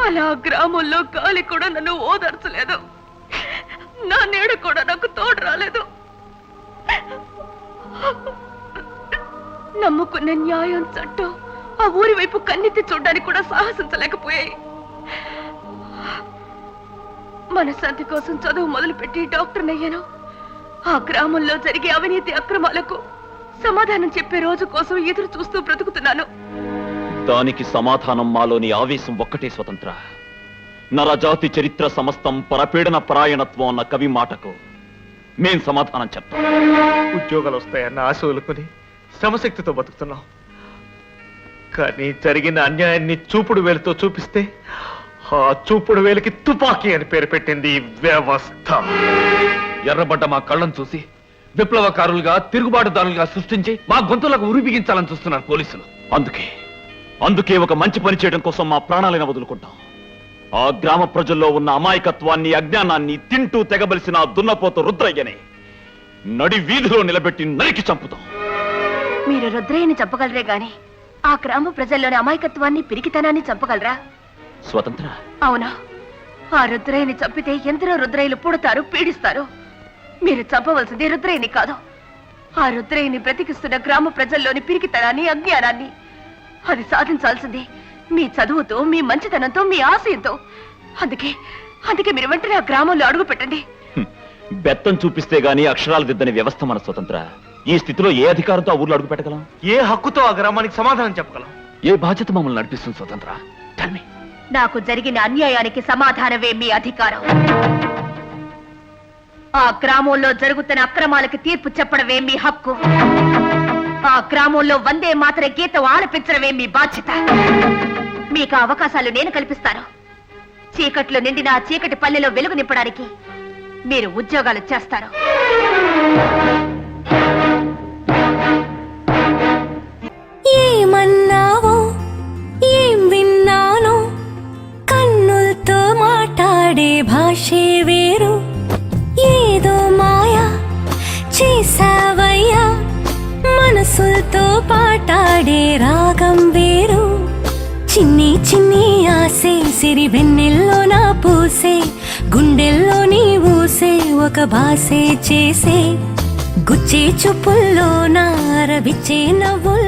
అలా గ్రామంలో గాలి కూడా నన్ను ఓదార్చలేదు, నా నీడ కూడా నాకు తోడు రాలేదు. నమ్ముకున్న న్యాయం చట్టం ఆ ఊరి వైపు కన్నెత్తి చూడడానికి కూడా సాహసించలేకపోయాయి. మనశ్శాంతి కోసం చదువు మొదలుపెట్టి డాక్టర్ని అయ్యాను. ఆ గ్రామంలో జరిగే అవినీతి అక్రమాలకు సమాధానం చెప్పే రోజు కోసం ఎదురు చూస్తూ బ్రతుకుతున్నాను. దానికి సమాధానం మాలోని ఆవేశం ఒక్కటే స్వతంత్ర. నరజాతి చరిత్ర సమస్తం పరపీడన పరాయణత్వం అన్న కవి మాటకు మేం సమాధానం చెప్తాం. ఉద్యోగాలు వస్తాయన్న ఆశ వదులుకొని శ్రమశక్తితో బతుకుతున్నాం. కానీ జరిగిన అన్యాయాన్ని చూపుడు వేలుతో చూపిస్తే ఆ చూపుడు వేలికి తుపాకీ అని పేరు పెట్టింది ఈ వ్యవస్థ. ఎర్రబడ్డ మా కళ్ళను చూసి విప్లవకారులుగా తిరుగుబాటుదారులుగా సృష్టించి మా గొంతులకు ఉరి బిగించాలని చూస్తున్నారు పోలీసులు. అందుకే ఒక మంచి పని చేయడం కోసం మా ప్రాణాలైనా వదులుకుంటాం. ఆ గ్రామ ప్రజల్లో ఉన్న అమాయకత్వాన్ని అజ్ఞానాన్ని తింటూ తెగబలిసిన దున్నపోతు రుద్రయ్యని నడి వీధిలో నిలబెట్టి నరికి చంపుతాం. మీరు రుద్రయ్యని చంపగలరే గాని ఆ గ్రామ ప్రజల్లోని అమాయకత్వాన్ని పిరికితనాన్ని చంపగలరా? స్వతంత్ర, అవునా? ఆ రుద్రయ్యని చంపితే ఎందరో రుద్రయ్యలు పుడతారు, పీడిస్తారు. మీరు చంపవలసింది రుద్రయ్యని కాదు, ఆ రుద్రయ్యని బ్రతికిస్తున్న గ్రామ ప్రజల్లోని పిరికితనాన్ని అజ్ఞానాన్ని. అది సాధించాల్సింది మీ చదువుతో, మీ మంచితనంతో, మీ ఆశయంతో. అందుకే మీరు వెంటనే ఆ గ్రామంలో అడుగు పెట్టండి. బెత్తం చూపిస్తే గాని అక్షరాలు దిద్దని వ్యవస్థ మన స్వతంత్ర. ఈ స్థితిలో ఏ అధికారంతో ఆ ఊర్లో అడుగు పెట్టగలం? ఏ హక్కుతో ఆ గ్రామానికి సమాధానం చెప్పగలం? ఏ బాధ్యత మమ్మల్ని నడిపిస్తుంది స్వతంత్ర? నాకు జరిగిన అన్యాయానికి సమాధానమే మీ అధికారం. ఆ గ్రామంలో జరుగుతున్న అక్రమాలకి తీర్పు చెప్పడమే మీ హక్కు. ఆ గ్రామంలో వందే మాత్ర గీతం ఆలపించడమే మీ బాధ్యత. మీకు అవకాశాలు నేను కల్పిస్తాను. చీకట్లో నిండిన ఆ చీకటి పల్లెలో వెలుగు నింపడానికి మీరు ఉద్యోగాలు చేస్తారు. ఏమన్నావో ఏం విన్నానో, కన్నులతో మాట్లాడే భాషే వేరు. ఏదో మాయా చేసావయ్యా, మనసులతో పాటాడే రాగం వేరు. చిన్ని చిన్ని ఆసే సిరి వెన్నెల్లో నా పూసే, గుండెల్లో నీ ఊసే ఒక భాసే చేసే. గుచ్చే చూపుల్లో నా రవిచ్చే నవ్వుల్లో